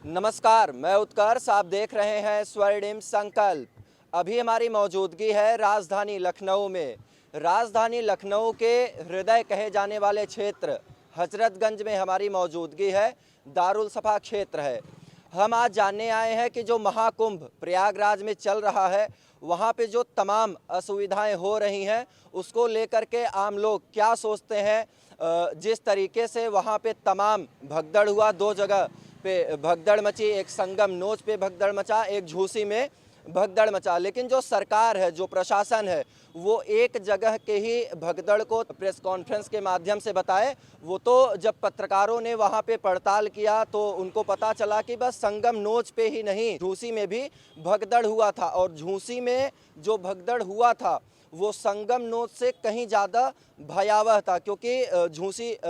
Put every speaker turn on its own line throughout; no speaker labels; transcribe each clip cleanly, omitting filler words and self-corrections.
नमस्कार, मैं उत्कर्ष। आप देख रहे हैं स्वर्णिम संकल्प। अभी हमारी मौजूदगी है राजधानी लखनऊ में। राजधानी लखनऊ के हृदय कहे जाने वाले क्षेत्र हजरतगंज में हमारी मौजूदगी है। दारुल सफा क्षेत्र है। हम आज जानने आए हैं कि जो महाकुंभ प्रयागराज में चल रहा है, वहाँ पे जो तमाम असुविधाएं हो रही हैं, उसको लेकर के आम लोग क्या सोचते हैं। जिस तरीके से वहाँ पे तमाम भगदड़ हुआ, दो जगह पे भगदड़ मची, एक संगम नोच पे भगदड़ मचा, एक झूसी में भगदड़ मचा। लेकिन जो सरकार है, जो प्रशासन है, वो एक जगह के ही भगदड़ को प्रेस कॉन्फ्रेंस के माध्यम से बताए। वो तो जब पत्रकारों ने वहाँ पे पड़ताल किया तो उनको पता चला कि बस संगम नोच पे ही नहीं, झूसी में भी भगदड़ हुआ था। और झूसी में जो भगदड़ हुआ था वो संगम नोच से कहीं ज़्यादा भयावह था, क्योंकि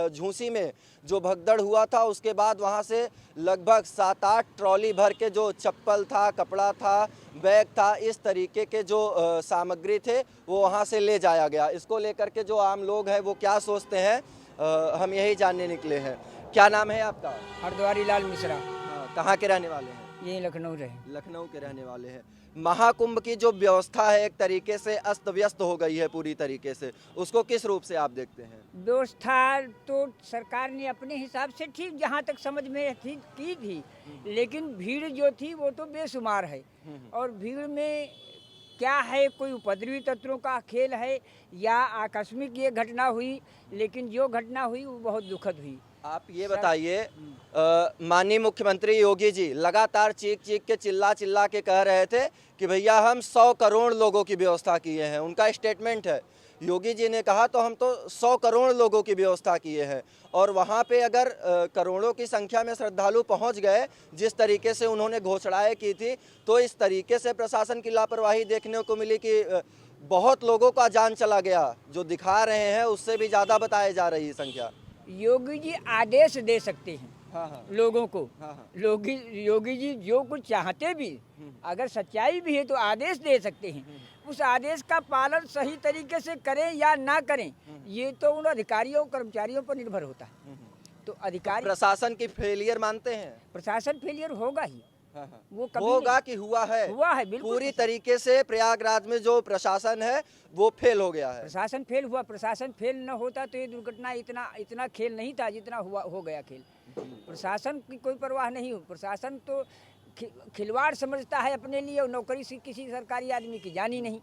झूसी में जो भगदड़ हुआ था उसके बाद वहाँ से लगभग 7-8 ट्रॉली भर के जो चप्पल था, कपड़ा था, बैग था, इस तरीके के जो सामग्री थे वो वहाँ से ले जाया गया। इसको लेकर के जो आम लोग हैं वो क्या सोचते हैं, हम यही जानने निकले हैं। क्या नाम है आपका?
हरद्वारी लाल मिश्रा।
हाँ, कहाँ के रहने वाले हैं?
यही लखनऊ रहे।
लखनऊ के रहने वाले हैं। महाकुंभ की जो व्यवस्था है एक तरीके से अस्त व्यस्त हो गई है पूरी तरीके से, उसको किस रूप से आप देखते हैं?
व्यवस्था तो सरकार ने अपने हिसाब से ठीक, जहाँ तक समझ में ठीक की थी, लेकिन भीड़ जो थी वो तो बेशुमार है। और भीड़ में क्या है, कोई उपद्रवी तत्वों का खेल है या आकस्मिक ये घटना हुई, लेकिन जो घटना हुई वो बहुत दुखद हुई।
आप ये बताइए, माननीय मुख्यमंत्री योगी जी लगातार चीख चीख के चिल्ला चिल्ला के कह रहे थे कि भैया हम 100 करोड़ लोगों की व्यवस्था किए हैं। उनका स्टेटमेंट है। योगी जी ने कहा तो हम तो 100 करोड़ लोगों की व्यवस्था किए हैं। और वहाँ पे अगर करोड़ों की संख्या में श्रद्धालु पहुँच गए, जिस तरीके से उन्होंने घोषणाएं की थी, तो इस तरीके से प्रशासन की लापरवाही देखने को मिली कि बहुत लोगों का जान चला गया। जो दिखा रहे हैं उससे भी ज़्यादा बताई जा रही है संख्या।
योगी जी आदेश दे सकते हैं।
हाँ।
लोगों को।
हाँ।
योगी जी जो कुछ चाहते भी, अगर सच्चाई भी है तो आदेश दे सकते हैं। उस आदेश का पालन सही तरीके से करें या ना करें, ये तो उन अधिकारियों कर्मचारियों पर निर्भर होता है। तो अधिकारी
प्रशासन की फेलियर मानते हैं?
प्रशासन फेलियर होगा ही।
हाँ।
वो कभी
होगा कि हुआ है?
हुआ है, बिल्कुल।
पूरी तरीके से प्रयागराज में जो प्रशासन है वो फेल हो गया है।
प्रशासन फेल हुआ। प्रशासन फेल न होता तो ये दुर्घटना इतना खेल नहीं था जितना हो गया खेल। प्रशासन की कोई परवाह नहीं हो। प्रशासन तो खिलवाड़ समझता है अपने लिए, और नौकरी से किसी सरकारी आदमी की जानी नहीं।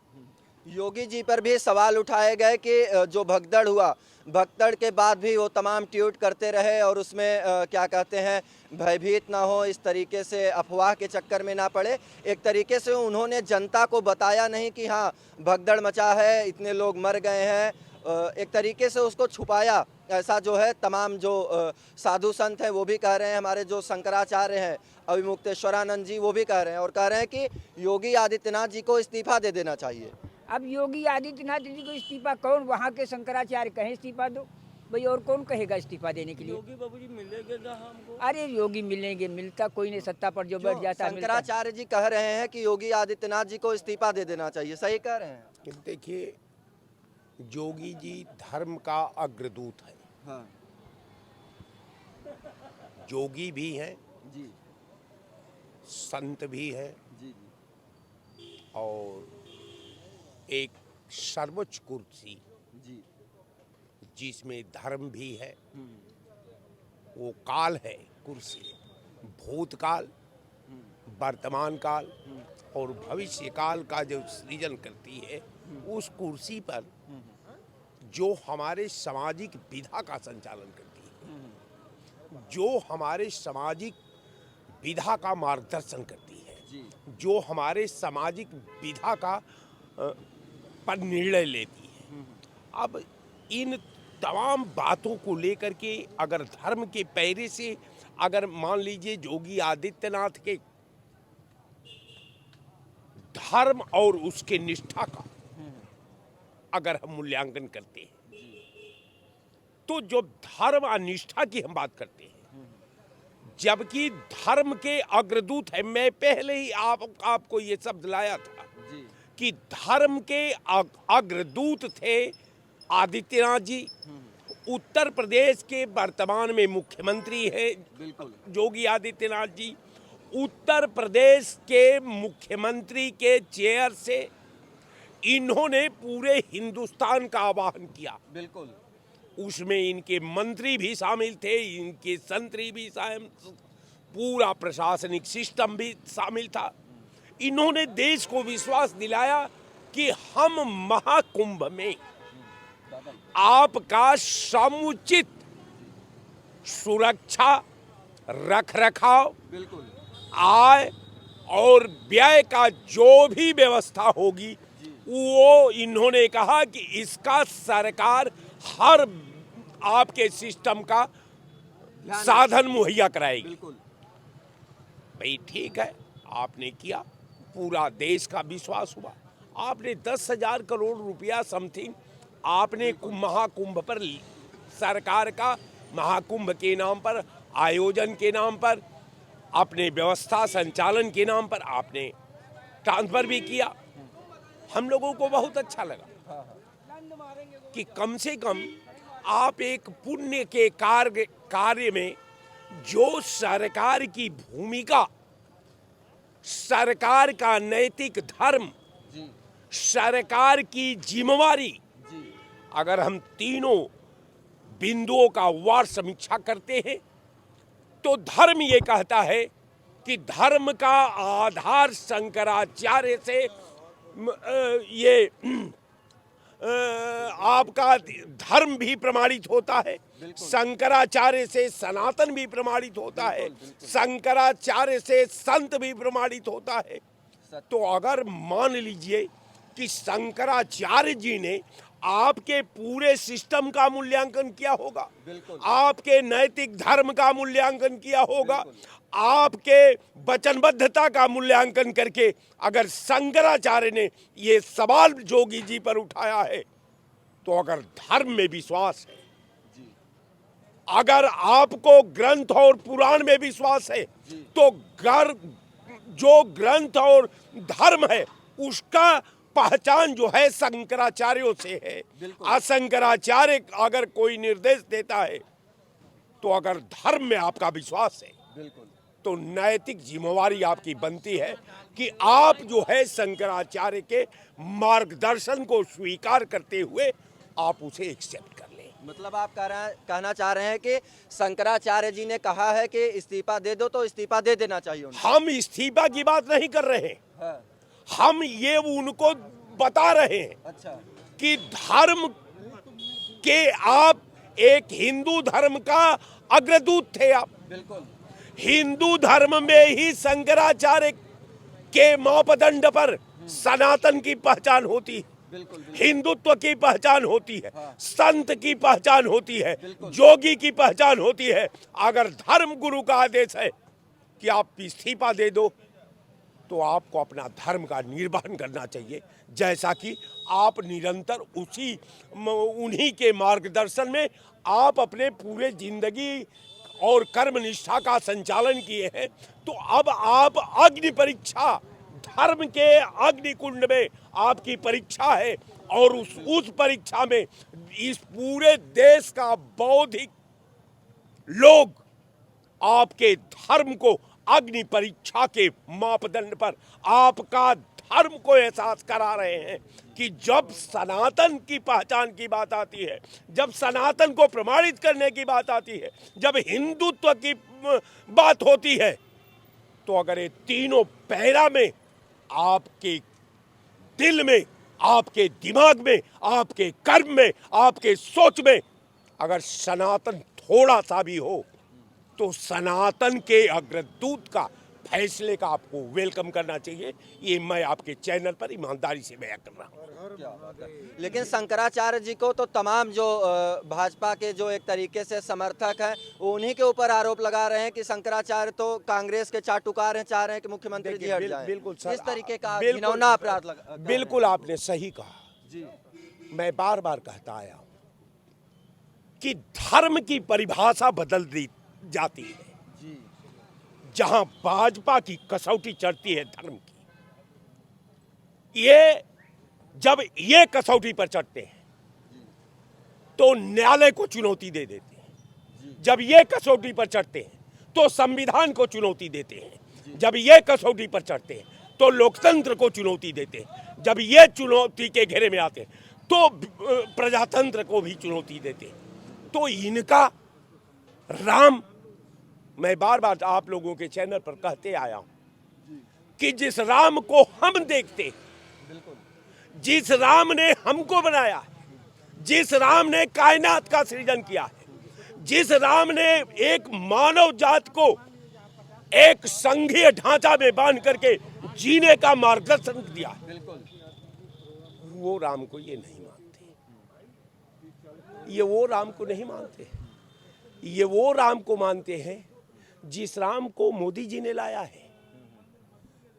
योगी जी पर भी सवाल उठाए गए कि जो भगदड़ हुआ, भगदड़ के बाद भी वो तमाम ट्वीट करते रहे और उसमें क्या कहते हैं, भयभीत ना हो, इस तरीके से अफवाह के चक्कर में ना पड़े। एक तरीके से उन्होंने जनता को बताया नहीं कि हाँ भगदड़ मचा है, इतने लोग मर गए हैं। एक तरीके से उसको छुपाया। ऐसा जो है तमाम जो साधु संत हैं वो भी कह रहे हैं, हमारे जो शंकराचार्य हैं अविमुक्तेश्वरानंद जी, वो भी कह रहे हैं और कह रहे हैं कि योगी आदित्यनाथ जी को इस्तीफा दे देना चाहिए।
अब योगी आदित्यनाथ जी को इस्तीफा कौन, वहाँ के शंकराचार्य कहें इस्तीफा दो भाई, और कौन कहेगा इस्तीफा देने के लिए?
योगी बाबू जी मिलेंगे ना हमको?
अरे योगी मिलेंगे, मिलता कोई नहीं, सत्ता पर जो बैठ जाता है मिलता है।
शंकराचार्य जी कह रहे हैं कि योगी आदित्यनाथ जी को इस्तीफा दे देना चाहिए, सही कह रहे हैं?
देखिए, योगी जी धर्म का अग्रदूत है।
हाँ
योगी भी हैं,
जी
संत भी हैं,
जी
और एक सर्वोच्च कुर्सी
जी
जिसमें धर्म भी है, वो काल है कुर्सी। भूतकाल, वर्तमान काल और भविष्य काल का जो सृजन करती है, उस कुर्सी पर जो हमारे सामाजिक विधा का संचालन करती है, जो हमारे सामाजिक विधा का मार्गदर्शन करती है, जो हमारे सामाजिक विधा का पर निर्णय लेती है। अब इन तमाम बातों को लेकर के अगर धर्म के पैरे से, अगर मान लीजिए योगी आदित्यनाथ के धर्म और उसके निष्ठा का अगर हम मूल्यांकन करते हैं, तो जो धर्म और निष्ठा की हम बात करते हैं, जबकि धर्म के अग्रदूत है। मैं पहले ही आपको ये शब्द लाया था कि धर्म के अग्रदूत थे आदित्यनाथ जी। उत्तर प्रदेश के वर्तमान में मुख्यमंत्री हैं योगी आदित्यनाथ जी, उत्तर प्रदेश के मुख्यमंत्री के चेयर से इन्होंने पूरे हिंदुस्तान का आह्वान किया।
बिल्कुल।
उसमें इनके मंत्री भी शामिल थे, इनके संतरी भी शामिल, पूरा प्रशासनिक सिस्टम भी शामिल था। इन्होंने देश को विश्वास दिलाया कि हम महाकुंभ में आपका समुचित सुरक्षा, रखरखाव,
बिल्कुल,
आय और व्यय का जो भी व्यवस्था होगी वो इन्होंने कहा कि इसका सरकार हर आपके सिस्टम का साधन मुहैया कराएगी।
बिल्कुल।
भाई ठीक है, आपने किया, पूरा देश का विश्वास हुआ। आपने 10,000 करोड़ रुपया समथिंग आपने महाकुंभ पर सरकार का महाकुंभ के नाम पर, आयोजन के नाम पर, अपने व्यवस्था संचालन के नाम पर आपने ट्रांसफर भी किया। हम लोगों को बहुत अच्छा लगा कि कम से कम आप एक पुण्य के कार्य में जो सरकार की भूमिका, सरकार का नैतिक धर्म, सरकार की जिम्मेवारी, अगर हम तीनों बिंदुओं का वार समीक्षा करते हैं तो धर्म ये कहता है कि धर्म का आधार शंकराचार्य से ये आपका धर्म भी प्रमाणित होता है, शंकराचार्य से सनातन भी प्रमाणित होता है, शंकराचार्य से संत भी प्रमाणित होता है। तो अगर मान लीजिए कि शंकराचार्य जी ने आपके पूरे सिस्टम का मूल्यांकन किया होगा, आपके नैतिक धर्म का मूल्यांकन किया होगा, आपके वचनबद्धता का मूल्यांकन करके अगर शंकराचार्य ने ये सवाल जोगी जी पर उठाया है, तो अगर धर्म में विश्वास है, अगर आपको ग्रंथ और पुराण में विश्वास है, तो जो ग्रंथ और धर्म है उसका पहचान जो है शंकराचार्यों से है। शंकराचार्य अगर कोई निर्देश देता है तो अगर धर्म में आपका विश्वास है तो नैतिक जिम्मेवारी आपकी बनती है कि आप जो है शंकराचार्य के मार्गदर्शन को स्वीकार करते हुए आप उसे एक्सेप्ट कर लें।
मतलब आप कहना चाह रहे हैं कि शंकराचार्य जी ने कहा है कि इस्तीफा दे दो तो इस्तीफा दे देना चाहिए उनको।
हम इस्तीफा की बात नहीं कर रहे हैं,
हाँ।
हम ये उनको बता रहे हैं
अच्छा।
कि धर्म के आप एक हिंदू धर्म का अग्रदूत थे। आप
बिल्कुल
हिंदू धर्म में ही शंकराचार्य के मापदंड पर सनातन की पहचान होती है, हिंदुत्व की पहचान होती है, संत की पहचान होती है, जोगी की पहचान होती है। अगर धर्म गुरु का आदेश है कि आप इस्तीफा दे दो तो आपको अपना धर्म का निर्वहन करना चाहिए, जैसा कि आप निरंतर उन्हीं के मार्गदर्शन में आप अपने पूरे जिंदगी और कर्म निष्ठा का संचालन किए हैं। तो अब आप अग्नि परीक्षा, धर्म के अग्निकुंड में आपकी परीक्षा है और उस परीक्षा में इस पूरे देश का बौद्धिक लोग आपके धर्म को अग्नि परीक्षा के मापदंड पर आपका धर्म को एहसास करा रहे हैं कि जब सनातन की पहचान की बात आती है, जब सनातन को प्रमाणित करने की बात आती है, जब हिंदुत्व की बात होती है, तो अगर ये तीनों पैरा में आपके दिल में, आपके दिमाग में, आपके कर्म में, आपके सोच में अगर सनातन थोड़ा सा भी हो तो सनातन के अग्रदूत का फैसले का आपको वेलकम करना चाहिए। ये मैं आपके चैनल पर ईमानदारी से बयां कर रहा हूँ।
लेकिन शंकराचार्य जी को तो तमाम जो भाजपा के जो एक तरीके से समर्थक हैं वो उन्हीं के ऊपर आरोप लगा रहे हैं कि शंकराचार्य तो कांग्रेस के चाटुकार हैं, चाह रहे हैं कि मुख्यमंत्री जी हट जाएं।
बिल्कुल
इस तरीके का घिनौना अपराध लगा।
बिल्कुल आपने सही कहा
जी।
मैं बार बार कहता आया हूँ कि धर्म की परिभाषा बदल दी जाती है। जहां भाजपा की कसौटी चढ़ती है धर्म की, ये जब ये कसौटी पर चढ़ते हैं तो न्यायालय को चुनौती दे देते हैं, जब ये कसौटी पर चढ़ते हैं तो संविधान को चुनौती देते हैं, जब ये कसौटी पर चढ़ते हैं तो लोकतंत्र को चुनौती देते हैं, जब ये चुनौती के घेरे में आते हैं तो प्रजातंत्र को भी चुनौती देते हैं। तो इनका राम, मैं बार बार आप लोगों के चैनल पर कहते आया हूं कि जिस राम को हम देखते, जिस राम ने हमको बनाया, जिस राम ने कायनात का सृजन किया है, जिस राम ने एक मानव जात को एक संघीय ढांचा में बांध करके जीने का मार्गदर्शन दिया, वो राम को ये नहीं मानते, ये वो राम को नहीं मानते, ये वो राम को मानते हैं जिस राम को मोदी जी ने लाया है।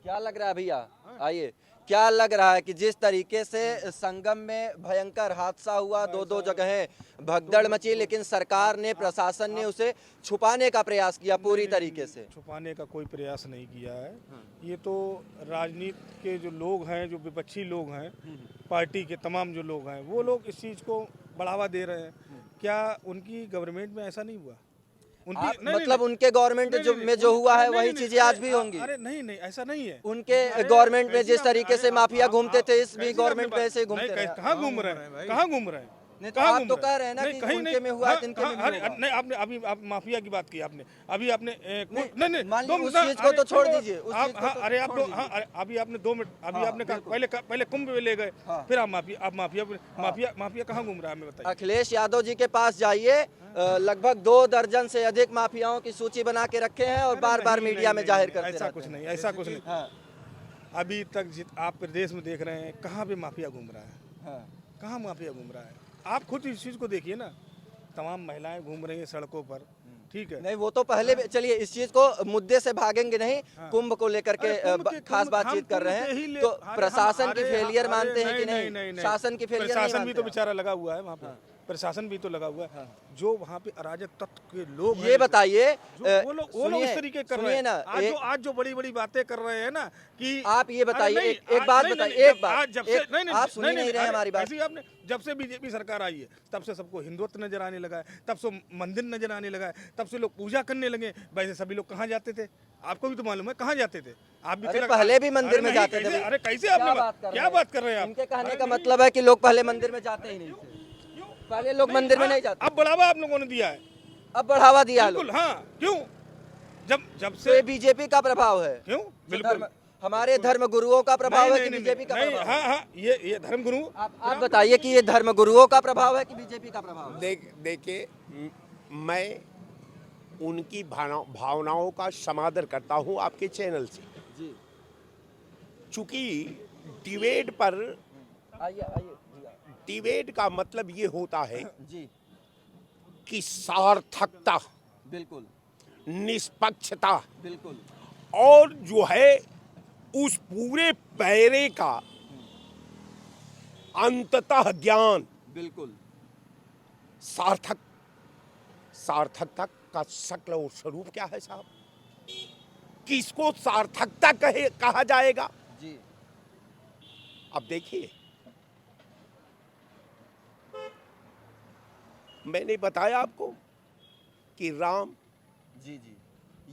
क्या लग रहा है भैया, आइए, क्या लग रहा है कि जिस तरीके से संगम में भयंकर हादसा हुआ, दो जगहें भगदड़ मची, लेकिन सरकार ने, प्रशासन ने उसे छुपाने का प्रयास किया पूरी तरीके से?
छुपाने का कोई प्रयास नहीं किया है। ये तो राजनीति के जो लोग हैं, जो विपक्षी लोग हैं, पार्टी के तमाम जो लोग हैं, वो लोग इस चीज़ को बढ़ावा दे रहे हैं। क्या उनकी गवर्नमेंट में ऐसा नहीं हुआ? उनकी
मतलब उनके गवर्नमेंट में जो हुआ है वही चीजें आज भी होंगी?
अरे नहीं, ऐसा नहीं है।
उनके गवर्नमेंट में जिस तरीके से माफिया घूमते थे, इस भी गवर्नमेंट में ऐसे घूमते रहे।
कहाँ घूम रहे हैं, कहाँ घूम रहे हैं?
नहीं तो आप तो कह रहे हैं ना कि उनके में हुआ है, इनके में
अरे
हुआ।
नहीं, आपने अभी आप माफिया की बात की, आपने अभी आपने नहीं
मान लीजिए उस चीज को तो छोड़ दीजिए, उस चीज को तो
अरे आप
छोड़
लोग, हाँ, अभी आपने 2 मिनट, अभी आपने कहा पहले कुंभ में ले गए, फिर आप माफिया कहाँ घूम रहा है, हमें बताइए।
अखिलेश यादव जी के पास जाइए, लगभग 2 दर्जन से अधिक माफियाओं की सूची बना के रखे हैं और बार बार मीडिया में जाहिर करते रहते हैं।
ऐसा कुछ नहीं। अभी तक आप प्रदेश में देख रहे हैं, कहाँ पे माफिया घूम रहा है, कहाँ माफिया घूम रहा है? आप खुद इस चीज़ को देखिए ना, तमाम महिलाएं घूम रही हैं सड़कों पर, ठीक है।
नहीं वो तो पहले चलिए इस चीज को मुद्दे से भागेंगे नहीं, कुंभ को लेकर के खास बातचीत कर रहे हैं, तो प्रशासन की फेलियर मानते हैं कि नहीं? शासन की फेलियर नहीं मानते?
प्रशासन भी तो बेचारा लगा हुआ है वहाँ पे, प्रशासन भी तो लगा हुआ है। जो वहाँ पे अराजक तत्व के लोग
ये बताइए,
वो लोग इस तरीके कर रहे हैं ना, आज जो बड़ी बातें कर रहे हैं ना, कि
आप ये बताइए, एक बात बताइए, एक बात, आप सुन नहीं रहे हमारी बात।
आपने जब से बीजेपी सरकार आई है, तब से सबको हिंदुत्व नजर आने लगा है, तब से मंदिर नजर आने लगा है, तब से लोग पूजा करने लगे। वैसे सभी लोग कहाँ जाते थे, आपको भी तो मालूम है कहाँ जाते थे, आप भी
पहले भी मंदिर में जाते थे।
अरे कैसे आपने, क्या बात कर रहे हैं आप?
इनके कहने का मतलब है कि लोग पहले मंदिर में जाते ही नहीं थे, पहले लोग मंदिर में नहीं जाते।
अब बढ़ावा आप लोगों ने दिया है,
अब बढ़ावा दिया
बिल्कुल। हाँ, क्यों? जब
तो
से
ये बीजेपी का प्रभाव है?
क्यों? बिल्कुल
हमारे धर्म गुरुओं का प्रभाव है कि बीजेपी का प्रभाव?
हाँ, ये धर्म गुरु।
आप बताइए कि ये धर्म गुरुओं का प्रभाव है कि बीजेपी का प्रभाव है?
देखिए, मैं उनकी भावनाओं का समादर करता हूं आपके चैनल से
जी।
चूंकि डिबेट पर,
आइए
डिबेट का मतलब ये होता है
जी,
कि सार्थकता,
बिल्कुल
निष्पक्षता,
बिल्कुल,
और जो है उस पूरे पैरे का अंततः ज्ञान,
बिल्कुल
सार्थकता का शक्ल और स्वरूप क्या है साहब? किसको सार्थकता कहा जाएगा?
जी।
अब देखिए, मैंने बताया आपको कि राम,
जी,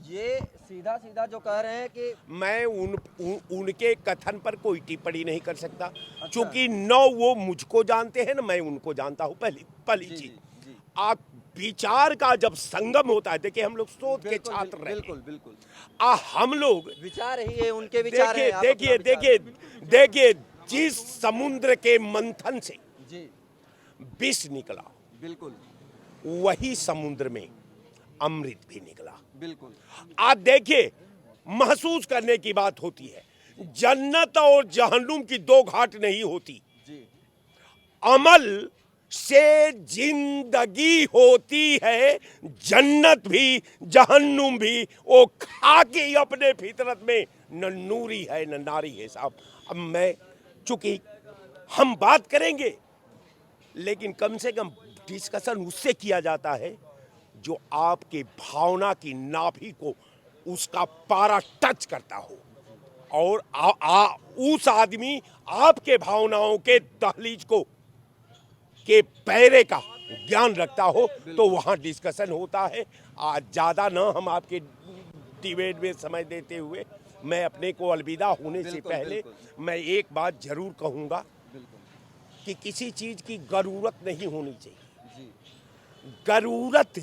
ये सीधा सीधा जो कह रहे हैं कि
मैं उनके कथन पर कोई टिप्पणी नहीं कर सकता,
अच्छा।
क्योंकि न वो मुझको जानते हैं न मैं उनको जानता हूँ। पहली चीज, आप विचार का जब संगम होता है, देखिए हम लोग शोध के छात्र रहे,
बिल्कुल
हम लोग
विचार ही है, उनके विचार हैं, आप अपना विचार
देखिए जिस समुद्र के मंथन से
जी,
विष निकला,
बिल्कुल
वही समुद्र में अमृत भी निकला।
बिल्कुल।
आप देखिए, महसूस करने की बात होती है, जन्नत और जहन्नुम की 2 घाट नहीं होती
जी।
अमल से जिंदगी होती है, जन्नत भी जहन्नुम भी वो खा के अपने फितरत में न नूरी है न नारी है साहब। अब मैं, चूंकि हम बात करेंगे, लेकिन कम से कम डिस्कशन उससे किया जाता है जो आपके भावना की नाभि को उसका पारा टच करता हो, और उस आदमी आपके भावनाओं के दहलीज को के पैरे का ज्ञान रखता हो, तो वहाँ डिस्कशन होता है। आज ज़्यादा ना हम आपके डिबेट में समय देते हुए मैं अपने को अलविदा होने से
बिल्कुल,
पहले
बिल्कुल।
मैं एक बात जरूर कहूँगा कि किसी चीज़ की ज़रूरत नहीं होनी चाहिए।
जी
ज़रूरत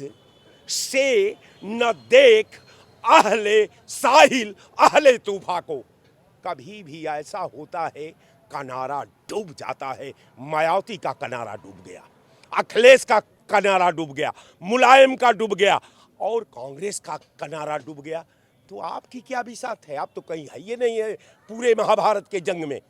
से न देख अहले साहिल अहले तूफा को। कभी भी ऐसा होता है किनारा डूब जाता है। मायावती का किनारा डूब गया, अखिलेश का किनारा डूब गया, मुलायम का डूब गया और कांग्रेस का किनारा डूब गया। तो आपकी क्या बिसात है? आप तो कहीं है ये नहीं है पूरे महाभारत के जंग में।